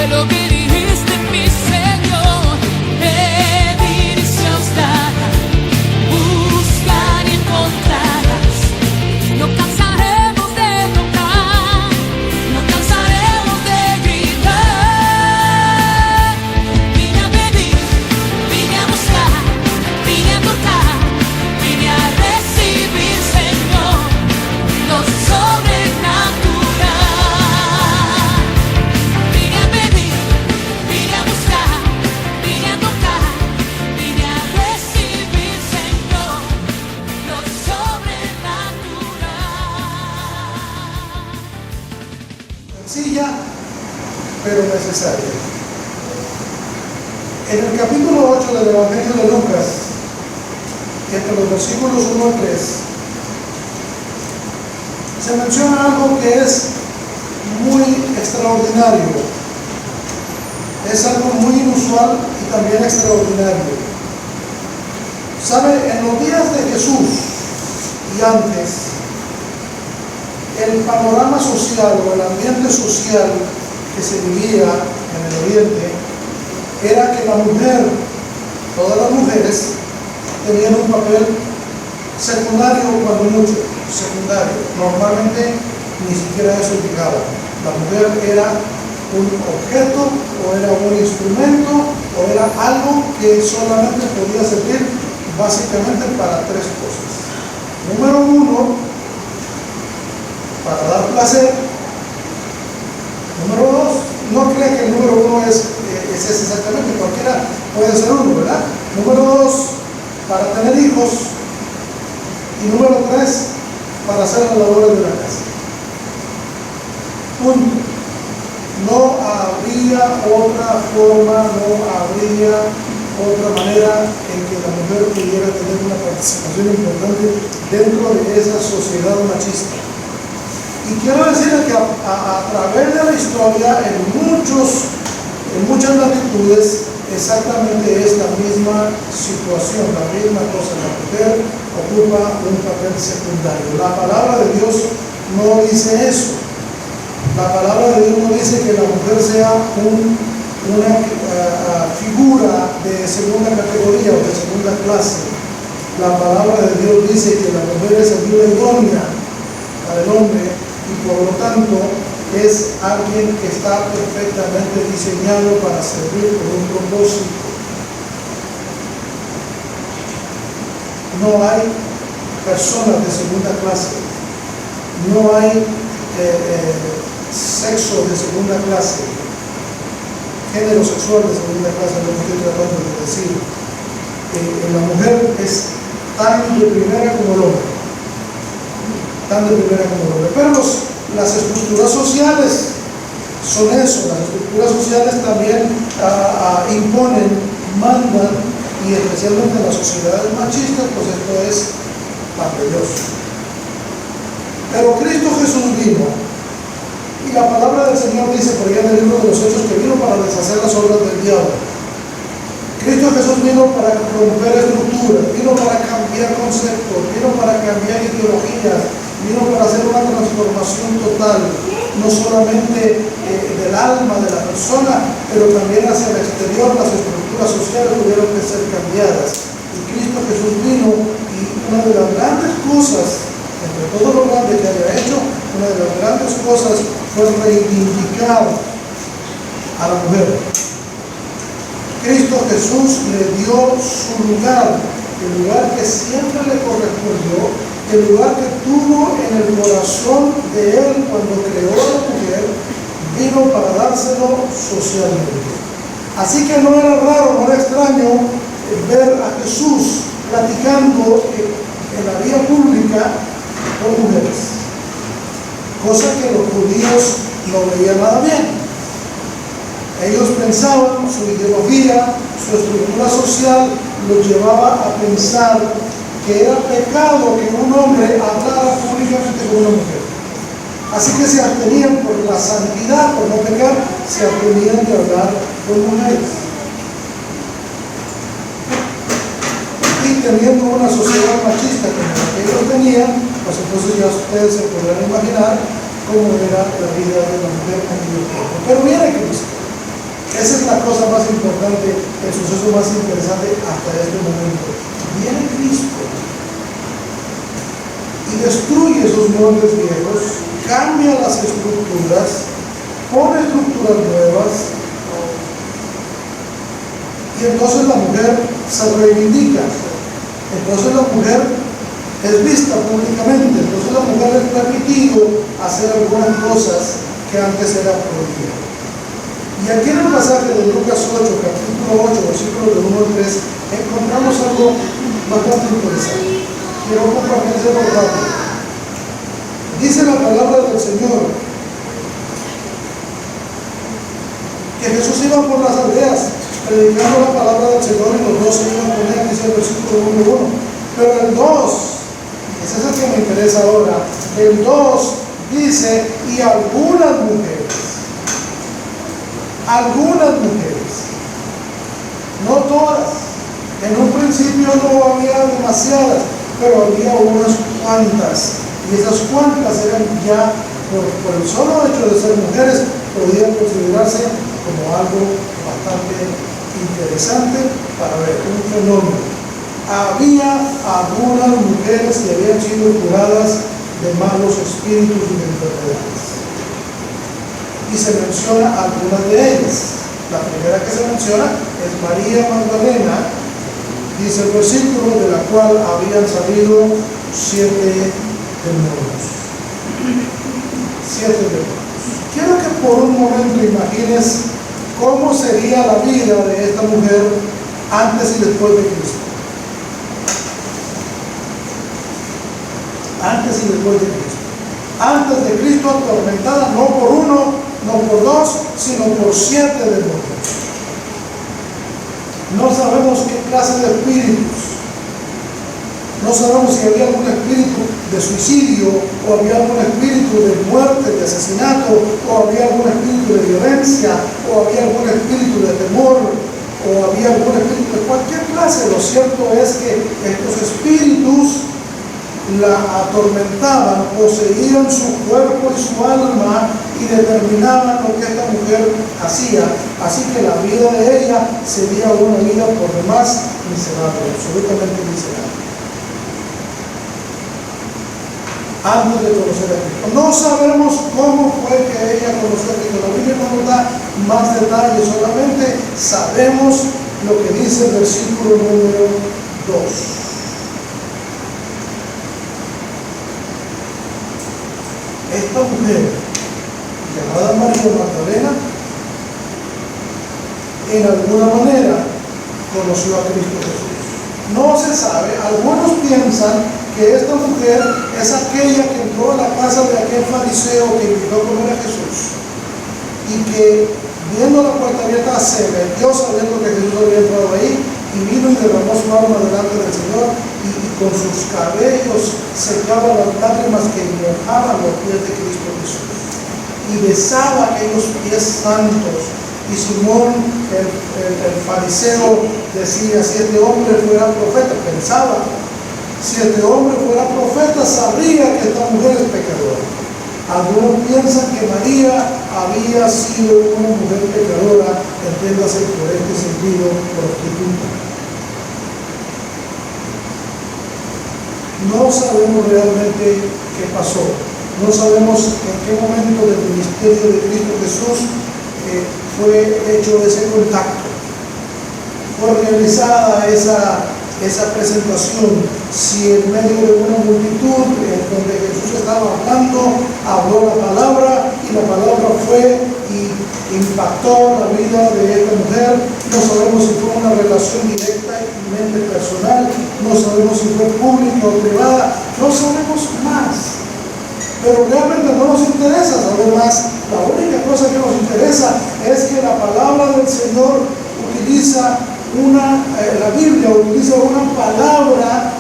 fue lo que dijiste, mi Señor. Pedir se os dará, buscar y encontrarás. No cansaremos de tocar, no cansaremos de gritar. Vine a pedir, vine a buscar, vine a tocar, vine a recibir, Señor, lo sobrenatural. Vine a pedir, vine a buscar, vine a tocar, vine a recibir, Señor, lo sobrenatural. Sencilla, pero necesaria. En el capítulo 8 del Evangelio de Lucas, entre los versículos 1 al 3, se menciona algo que es muy extraordinario. Es algo muy inusual y también extraordinario. ¿Sabe? En los días de Jesús y antes, el panorama social o el ambiente social que se vivía en el Oriente era que la mujer, todas las mujeres, tenían un papel secundario, cuando mucho, secundario. Normalmente ni siquiera eso indicaba. La mujer era un objeto, o era un instrumento, o era algo que solamente podía servir básicamente para tres cosas. Número uno, para dar placer. Número dos, no cree que el número uno es ese exactamente, cualquiera puede ser uno, ¿verdad? Número dos, para tener hijos. Y número tres, para hacer las labores de la casa. Punto. No habría otra forma, no habría otra manera en que la mujer pudiera tener una participación importante dentro de esa sociedad machista. Y quiero decirles que a través de la historia, en muchas latitudes, exactamente es la misma situación, la misma cosa. La mujer ocupa un papel secundario. La palabra de Dios no dice eso. La palabra de Dios no dice que la mujer sea una figura de segunda categoría o de segunda clase. La palabra de Dios dice que la mujer es ayuda idónea para el hombre y por lo tanto es alguien que está perfectamente diseñado para servir con un propósito. No hay personas de segunda clase, no hay sexo de segunda clase, género sexual de segunda clase, lo que estoy tratando de decir. La mujer es tan de primera como el hombre, tan de primera como el hombre. Pero las estructuras sociales son eso. Las estructuras sociales también imponen, mandan, y especialmente en las sociedades machistas, pues esto es pan de Dios. Pero Cristo Jesús vino, y la palabra del Señor dice por allá en el libro de los Hechos que vino para deshacer las obras del diablo. Cristo Jesús vino para romper estructuras, vino para cambiar conceptos, vino para cambiar ideologías, vino para hacer una transformación total, no solamente del alma de la persona, pero también hacia el exterior. Las estructuras sociales tuvieron que ser cambiadas. Y Cristo Jesús vino, y una de las grandes cosas, entre todo lo grande que haya hecho, una de las grandes cosas fue reivindicar a la mujer. Cristo Jesús le dio su lugar, el lugar que siempre le correspondió, el lugar que tuvo en el corazón de Él cuando creó a la mujer, vino para dárselo socialmente. Así que no era raro, no era extraño ver a Jesús platicando en la vía pública con mujeres, cosa que los judíos no veían nada bien. Ellos pensaban, su ideología, su estructura social los llevaba a pensar que era pecado que un hombre hablara públicamente con una mujer. Así que se abstenían por la santidad, por no pecar, se abstenían de hablar con mujeres. Y teniendo una sociedad machista como la que ellos tenían, pues entonces ya ustedes se podrán imaginar cómo era la vida de la mujer en aquel tiempo. Pero viene Cristo. la cosa más importante, el suceso más interesante hasta este momento. Viene Cristo y destruye esos moldes viejos, cambia las estructuras, pone estructuras nuevas, y entonces la mujer se reivindica. Entonces la mujer es vista públicamente. Entonces la mujer es permitido hacer algunas cosas que antes era prohibido. Y aquí en el pasaje de Lucas 8, capítulo 8, versículos de 1 al 3, encontramos algo bastante interesante. Quiero compartirlo rápido. Dice la palabra del Señor que Jesús iba por las aldeas predicando la palabra del Señor, y los dos se iban con él, dice el versículo 1. Pero el 2, ese es el que me interesa ahora, el 2 dice, y algunas mujeres, no todas, en un principio no había demasiadas, pero había unas cuantas, y esas cuantas eran ya, por el solo hecho de ser mujeres, podían considerarse como algo bastante interesante para ver, un fenómeno. Había algunas mujeres que habían sido curadas de malos espíritus y de enfermedades, y se menciona algunas de ellas. La primera que se menciona es María Magdalena, dice el versículo, de la cual habían salido 7 demonios. 7 demonios. Quiero que por un momento imagines cómo sería la vida de esta mujer antes y después de Cristo. Antes y después de Cristo. Antes de Cristo, atormentada no por uno, no por dos, sino por 7 demonios. No sabemos qué clase de espíritus. No sabemos si había algún espíritu de suicidio, o había algún espíritu de muerte, de asesinato, o había algún espíritu de violencia, o había algún espíritu de temor, o había algún espíritu de cualquier clase. Lo cierto es que estos espíritus la atormentaban, poseían su cuerpo y su alma y determinaban lo que esta mujer hacía. Así que la vida de ella sería una vida por demás miserable, absolutamente miserable. Antes de conocer a Cristo. No sabemos cómo fue que ella conoció a Cristo. La Biblia no nos da más detalles, solamente sabemos lo que dice el versículo número 2. Esta mujer, llamada María Magdalena, en alguna manera conoció a Cristo Jesús. No se sabe, algunos piensan que esta mujer es aquella que entró a la casa de aquel fariseo que invitó a comer a Jesús, y que, viendo la puerta abierta, se metió sabiendo que Jesús había entrado ahí, y vino y derramó su alma delante del Señor, y con sus cabellos secaba las lágrimas que mojaban los pies de Cristo Jesús, y besaba aquellos pies santos. Y Simón, el fariseo, decía: si este hombre fuera profeta, pensaba, si este hombre fuera profeta, sabría que esta mujer es pecadora. Algunos piensan que María había sido una mujer pecadora, entiéndase por este sentido, prostituta. No sabemos realmente qué pasó. No sabemos en qué momento del ministerio de Cristo Jesús fue hecho ese contacto, fue realizada esa presentación, si en medio de una multitud donde Jesús estaba hablando, habló la palabra, y la palabra fue y impactó la vida de esta mujer. No sabemos si fue una relación directa y personal, no sabemos si fue pública o privada, no sabemos más. Pero realmente no nos interesa saber más. La única cosa que nos interesa es que la palabra del Señor utiliza la Biblia utiliza una palabra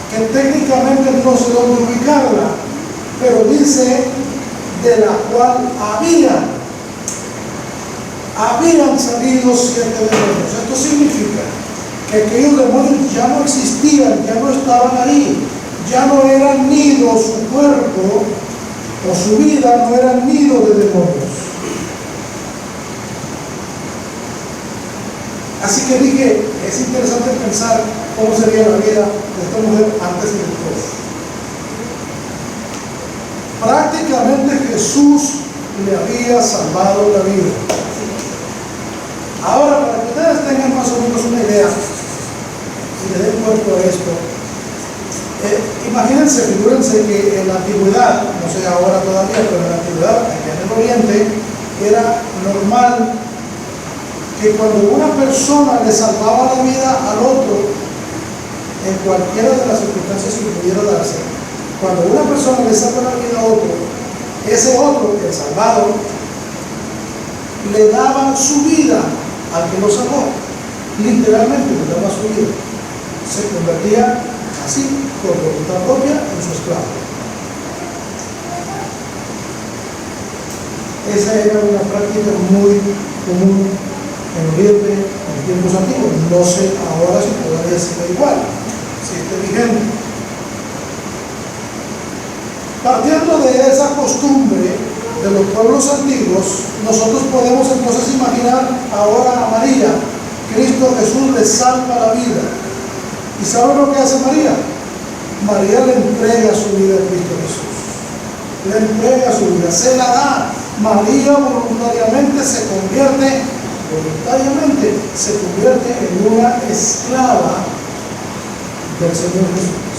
que técnicamente no sé dónde ubicarla, pero dice de la cual habían salido 7 demonios. Esto significa que aquellos demonios ya no existían, ya no estaban ahí. Ya no eran nido su cuerpo o su vida, no eran nido de demonios. Así que dije, es interesante pensar cómo sería la vida de esta mujer antes y después. Prácticamente Jesús le había salvado la vida. Ahora, para que ustedes tengan más o menos una idea y le den cuerpo a esto, imagínense, figúrense que en la antigüedad, no sé ahora todavía, pero en la antigüedad, aquí en el Oriente, era normal que cuando una persona le salvaba la vida al otro, en cualquiera de las circunstancias que pudiera darse, cuando una persona le salva la vida a otro, ese otro, el salvado, le daba su vida al que lo salvó. Literalmente le daba su vida. Se convertía así, por voluntad propia, en su esclavo. Esa era una práctica muy común en Oriente en tiempos antiguos. No sé ahora si todavía sigue igual, si esté vigente. Partiendo de esa costumbre de los pueblos antiguos, nosotros podemos entonces imaginar ahora a María. Cristo Jesús le salva la vida. ¿Y saben lo que hace María? María le entrega su vida a Cristo Jesús. Le entrega su vida, se la da. María voluntariamente se convierte en una esclava del Señor Jesucristo.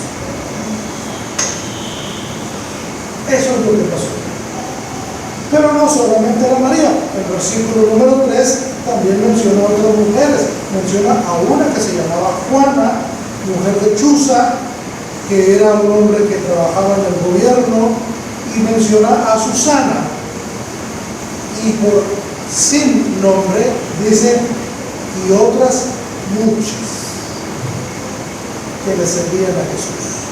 Eso es lo que pasó. Pero no solamente era María. El versículo número 3 también menciona a otras mujeres. Menciona a una que se llamaba Juana, mujer de Chuza, que era un hombre que trabajaba en el gobierno, y menciona a Susana. Y por sin nombre dice, y otras muchas que le servían a Jesús.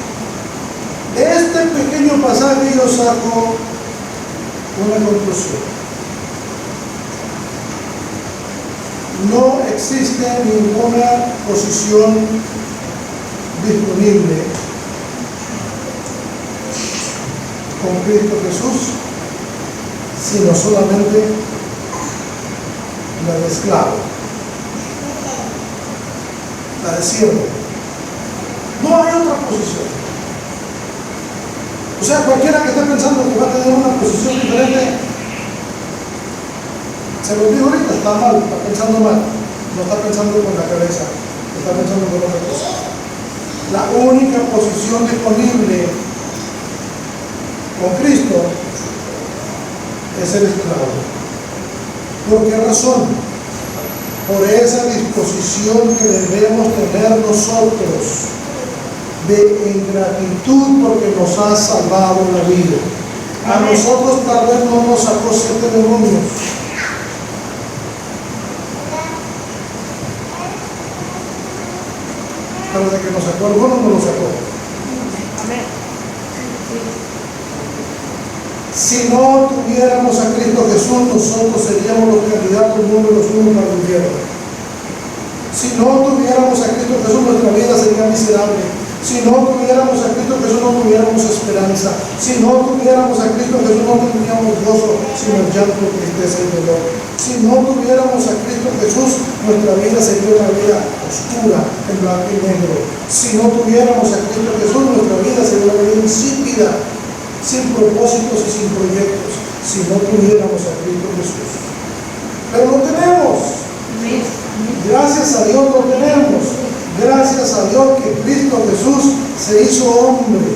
De este pequeño pasaje yo saco una conclusión. No existe ninguna posición disponible con Cristo Jesús, sino solamente la de esclavo, la de siervo. No hay otra posición. O sea, cualquiera que esté pensando que va a tener una posición diferente, se lo digo ahorita, está mal, está pensando mal. No está pensando con la cabeza, está pensando con otra cosa. La única posición disponible con Cristo es el esclavo. ¿Por qué razón? Por esa disposición que debemos tener nosotros de ingratitud porque nos ha salvado la vida. A nosotros tal vez no nos sacó 7 demonios, pero de que nos sacó algunos, nos lo sacó. Si no tuviéramos a Cristo Jesús, nosotros seríamos los candidatos número 1 para el infierno. Si no tuviéramos a Cristo Jesús, nuestra vida sería miserable. Si no tuviéramos a Cristo Jesús, no tuviéramos esperanza. Si no tuviéramos a Cristo Jesús, no tendríamos gozo, sino llanto, tristeza y dolor. Si no tuviéramos a Cristo Jesús, nuestra vida sería una vida oscura, en blanco y negro. Si no tuviéramos a Cristo Jesús, nuestra vida sería una vida insípida, sin propósitos y sin proyectos. Si no tuviéramos a Cristo Jesús. Pero lo tenemos. Gracias a Dios lo tenemos. Gracias a Dios que Cristo Jesús se hizo hombre.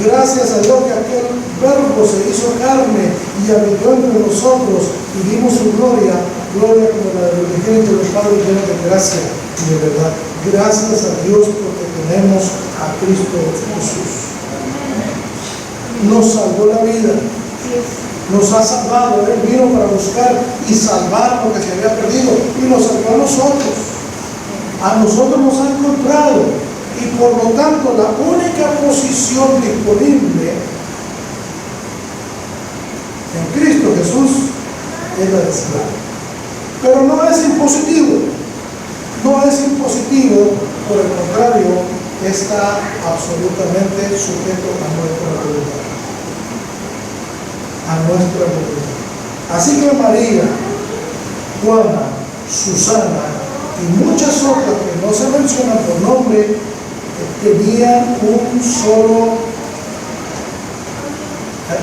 Gracias a Dios que aquel verbo se hizo carne y habitó entre nosotros y vimos su gloria, gloria como la del unigénito del Padre, lleno de gracia y de verdad. Gracias a Dios porque tenemos a Cristo Jesús. Nos salvó la vida. Nos ha salvado. Él vino para buscar y salvar lo que se había perdido y nos salvó a nosotros. A nosotros nos ha encontrado y por lo tanto la única posición disponible en Cristo Jesús es la de esclavo. Pero no es impositivo, no es impositivo, por el contrario, está absolutamente sujeto a nuestra voluntad. A nuestra voluntad. Así que María, Juana, Susana y muchas otras que no se mencionan por nombre, tenían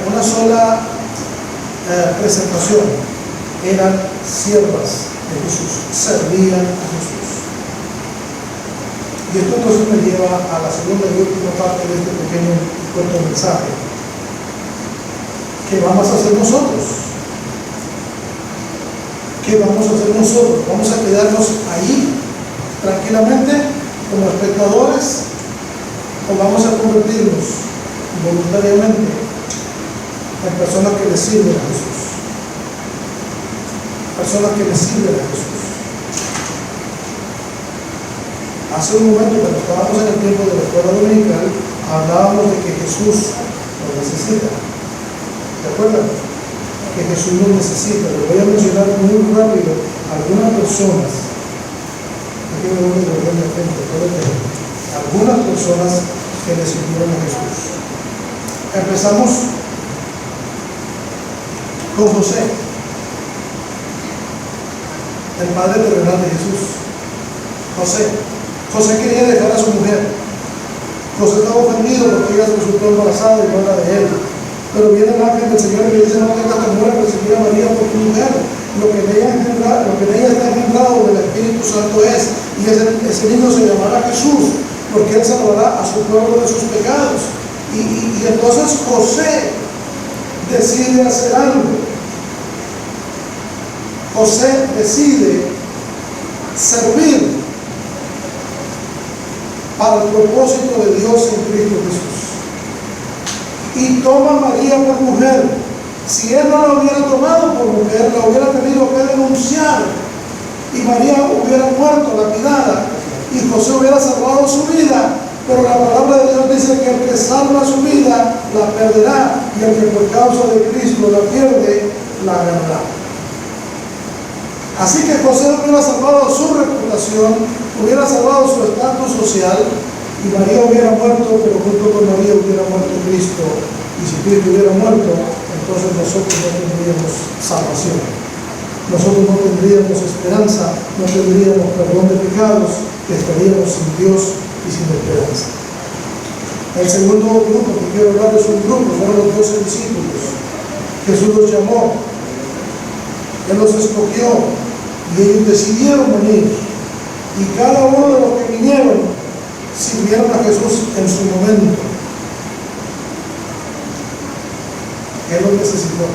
una sola presentación. Eran siervas de Jesús, servían a Jesús. Y esto entonces me lleva a la segunda y última parte de este pequeño y corto mensaje. ¿Qué vamos a hacer nosotros? ¿Qué vamos a hacer nosotros? ¿Vamos a quedarnos ahí tranquilamente como espectadores o vamos a convertirnos voluntariamente en personas que le sirven a Jesús? Personas que le sirven a Jesús. Hace un momento, cuando estábamos en el tiempo de la escuela dominical, hablábamos de que Jesús nos necesita. ¿De acuerdo? Que Jesús nos necesita. Les voy a mencionar muy rápido algunas personas. Aquí me voy a volver de frente, algunas personas que le sirvieron a Jesús. Empezamos con José, el padre terrenal de Jesús. José quería dejar a su mujer. José estaba ofendido porque ella resultó embarazada y no era de él. Pero viene el ángel del Señor y le dice: no tengas temor a recibir a María por tu mujer. Lo que en ella está engendrado del Espíritu Santo es, y ese niño se llamará Jesús, porque él salvará a su pueblo de sus pecados. Y entonces José decide hacer algo. José decide servir para el propósito de Dios en Cristo Jesús. Y toma a María por mujer. Si él no la hubiera tomado por mujer, la hubiera tenido que denunciar y María hubiera muerto lapidada y José hubiera salvado su vida. Pero la palabra de Dios dice que el que salva su vida la perderá, y el que por causa de Cristo la pierde, la ganará. Así que José hubiera salvado su reputación, hubiera salvado su estatus social, y María hubiera muerto, pero junto con María hubiera muerto Cristo. Y si Cristo hubiera muerto, entonces nosotros no tendríamos salvación. Nosotros no tendríamos esperanza, no tendríamos perdón de pecados, estaríamos sin Dios y sin esperanza. El segundo grupo que quiero hablar es un grupo, fueron los 12 discípulos. Jesús los llamó, Él los escogió y ellos decidieron venir. Y cada uno de los que vinieron sirvieron a Jesús en su momento. Él los necesitó.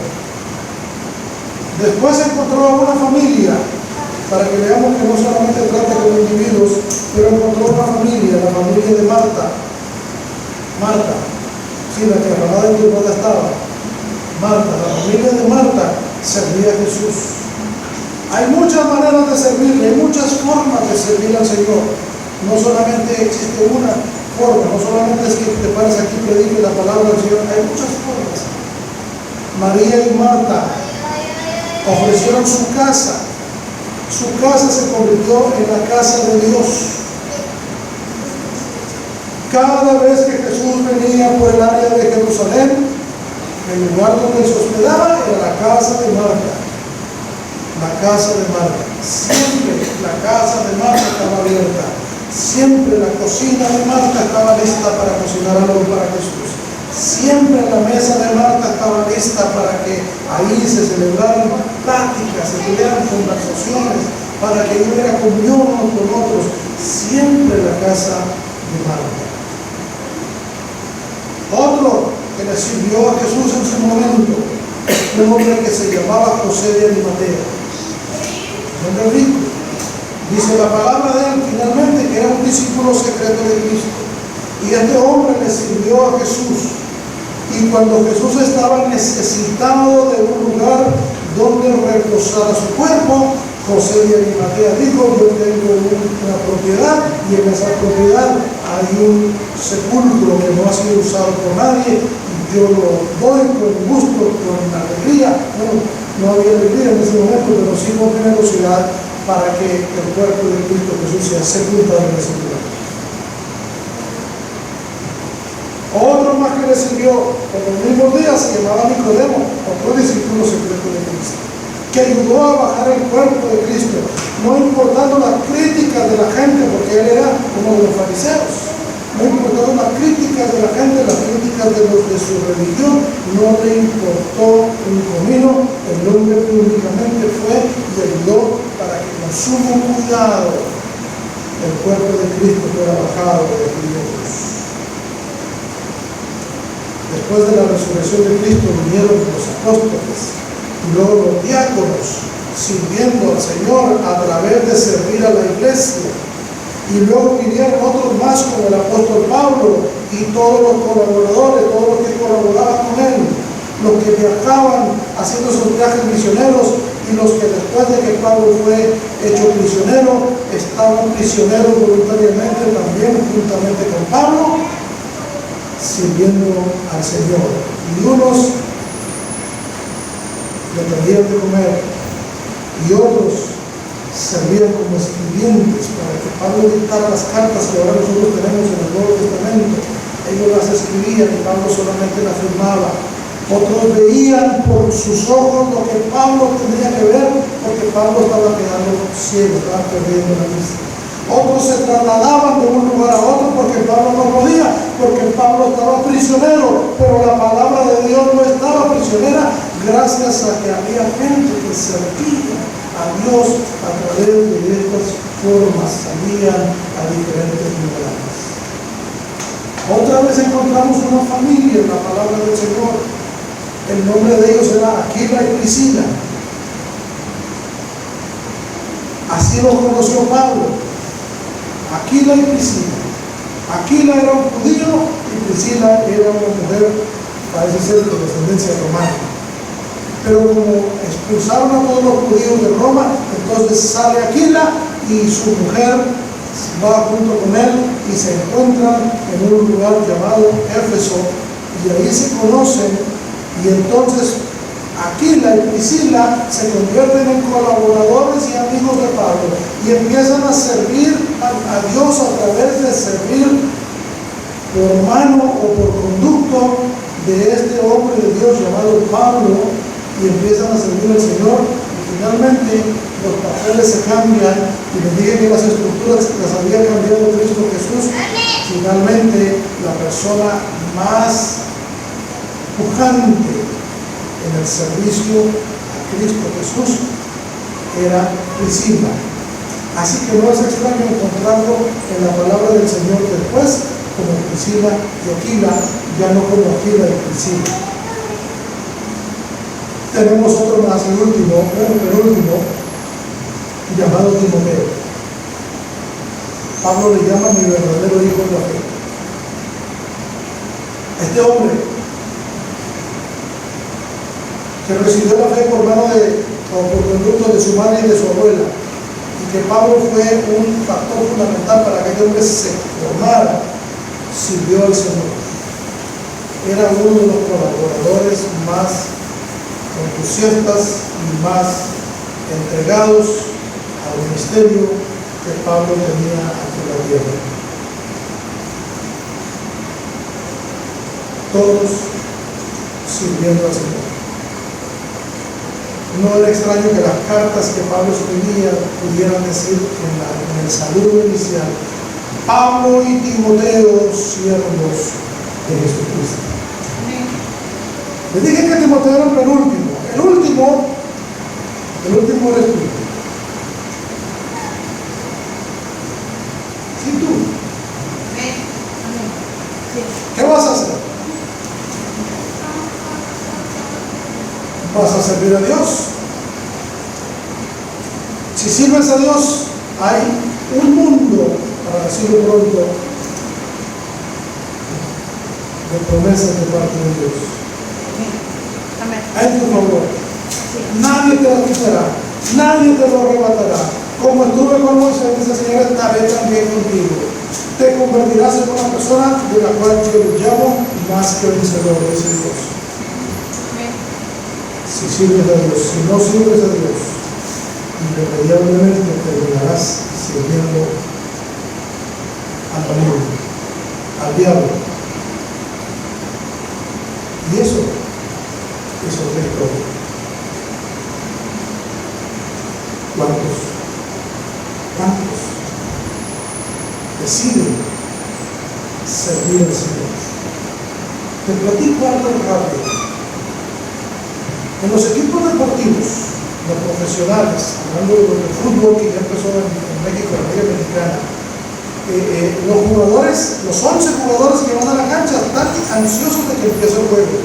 Después encontró a una familia, para que veamos que no solamente trata con individuos, pero encontró una familia, la familia de Marta. Sí, la que armada en tu boda estaba. Marta, la familia de Marta servía a Jesús. Hay muchas maneras de servirle, hay muchas formas de servir al Señor. No solamente existe una forma, no solamente es que te pares aquí y prediques la palabra del Señor, hay muchas formas. María y Marta ofrecieron su casa. Su casa se convirtió en la casa de Dios. Cada vez que Jesús venía por el área de Jerusalén, el lugar donde se hospedaba era la casa de Marta. La casa de Marta. Siempre la casa de Marta estaba abierta. Siempre la cocina de Marta estaba lista para cocinar algo para Jesús. Siempre la mesa de Marta estaba lista para que ahí se celebraran pláticas, se tuvieran conversaciones, para que hubiera comunión unos con otros. Siempre la casa de Marta. Otro que le sirvió a Jesús en su momento, un hombre que se llamaba José de Arimatea, un hombre rico. Dice la palabra de él finalmente que era un discípulo secreto de Cristo. Y este hombre le sirvió a Jesús. Y cuando Jesús estaba necesitado de un lugar donde reposar a su cuerpo, José de Arimatea dijo: yo tengo una propiedad, y en esa propiedad hay un sepulcro que no ha sido usado por nadie, y yo lo doy con gusto, con alegría. Bueno, no había alegría en ese momento, pero sí con generosidad, para que el cuerpo de Cristo Jesús sea sepultado en ese lugar. Otro más que le sirvió en los mismos días se llamaba Nicodemo, otro discípulo secreto de Cristo, que ayudó a bajar el cuerpo de Cristo. no importando las críticas de la gente, porque él era uno de los fariseos. No importando las críticas de la gente, las críticas de los de su religión, no le importó un comino. El hombre públicamente fue y ayudó para que con sumo cuidado el cuerpo de Cristo fuera bajado de Dios. Después de la resurrección de Cristo vinieron los apóstoles y luego los diáconos sirviendo al Señor a través de servir a la iglesia. Y luego vinieron otros más como el apóstol Pablo y todos los colaboradores, todos los que colaboraban con él, los que viajaban haciendo esos viajes misioneros y los que después de que Pablo fue hecho prisionero, estaban prisioneros voluntariamente también juntamente con Pablo, sirviendo al Señor. Y unos le traían de comer y otros servían como escribientes para que Pablo dictara las cartas que ahora nosotros tenemos en el Nuevo Testamento. Ellos las escribían y Pablo solamente las firmaba. Otros veían por sus ojos lo que Pablo tendría que ver, porque Pablo estaba quedando ciego, estaba perdiendo la vista. Otros se trasladaban de un lugar a otro porque Pablo no podía, porque Pablo estaba prisionero, pero la palabra de Dios no estaba prisionera gracias a que había gente que servía a Dios a través de estas formas, salían a diferentes lugares. Otra vez encontramos una familia en la palabra del Señor. El nombre de ellos era Aquila y Priscila. Así los conoció Pablo. Aquila y Priscila. Aquila era un judío y Priscila era una mujer, parece ser de descendencia romana. Pero como expulsaron a todos los judíos de Roma, entonces sale Aquila y su mujer va junto con él y se encuentran en un lugar llamado Éfeso y ahí se conocen y entonces Aquila y Priscila se convierten en colaboradores y amigos de Pablo y empiezan a servir a Dios a través de servir por mano o por conducto de este hombre de Dios llamado Pablo, y empiezan a servir al Señor y finalmente los papeles se cambian y les dije que las estructuras las había cambiado Cristo Jesús. Finalmente la persona más pujante en el servicio a Cristo Jesús era Priscila. Así que no es extraño encontrarlo en la palabra del Señor después como Priscila y Aquila, ya no como Aquila y Priscila. Tenemos otro más, el último, llamado Timoteo. Pablo le llama mi verdadero hijo en la fe. Este hombre que recibió la fe por conducto de su madre y de su abuela, y que Pablo fue un factor fundamental para que este hombre se formara, sirvió al Señor. Era uno de los colaboradores más entusiastas y más entregados al ministerio que Pablo tenía aquí en la tierra. Todos sirviendo al Señor. No era extraño que las cartas que Pablo escribía pudieran decir en el saludo inicial: Pablo y Timoteo, siervos de Jesucristo. Les dije que Timoteo era el penúltimo. El último eres tú. Sí, tú. ¿Qué vas a hacer? Vas a servir a Dios. Si sirves a Dios, hay un mundo, para decirlo pronto, de promesas de parte de Dios. En tu favor. Nadie te lo quitará, nadie te lo arrebatará. Como estuve con Moisés, dice el Señor, estaré también contigo. Te convertirás en una persona de la cual yo le llamo más que vencedor, dice Dios. Si sirves a Dios, si no sirves a Dios, irremediablemente terminarás sirviendo al maligno, al diablo. Y eso es otra historia. ¿Cuántos ¿Cuántos deciden servir al Señor? Te platico algo rápido. En los equipos deportivos, los profesionales, hablando de los de fútbol que ya empezó en México, en la Liga Mexicana, los jugadores, los 11 jugadores que van a la cancha están ansiosos de que empiece el juego.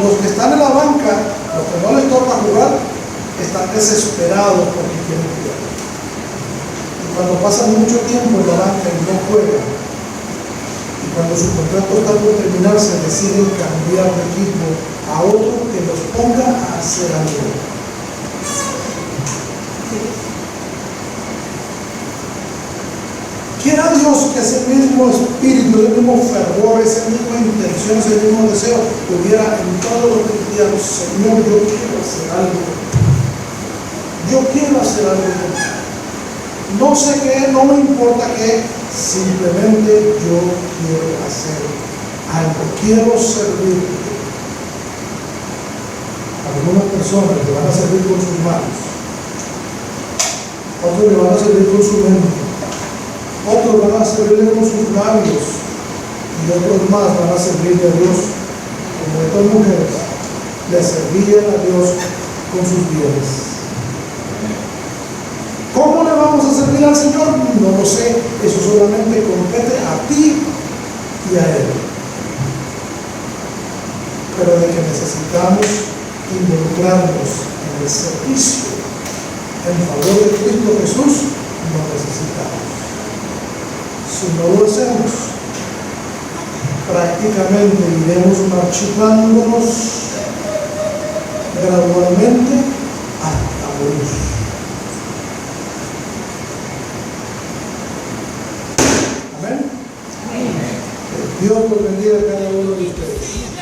Los que están en la banca, los que no les toca jugar, están desesperados porque quieren jugar. Y cuando pasan mucho tiempo en la banca y no juegan, y cuando su contrato está por terminarse, deciden cambiar de equipo a otro que los ponga a hacer algo. Quiera Dios que ese mismo espíritu, ese mismo fervor, esa misma intención, ese mismo deseo hubiera en todos los cristianos. Señor, yo quiero hacer algo. Yo quiero hacer algo. No sé qué, no me importa qué, simplemente yo quiero hacer algo. Quiero servir. Algunas personas le van a servir con sus manos, otros le van a servir con su mente, otros van a servirle con sus labios y otros más van a servirle a Dios, como estas mujeres le servían a Dios con sus bienes. ¿Cómo le vamos a servir al Señor? No lo sé, eso solamente compete a ti y a Él. Pero de que necesitamos involucrarnos en el servicio en favor de Cristo Jesús, lo necesitamos. Si no lo hacemos, prácticamente iremos marchitándonos gradualmente hasta morir. Amén. Dios los bendiga a cada uno de ustedes.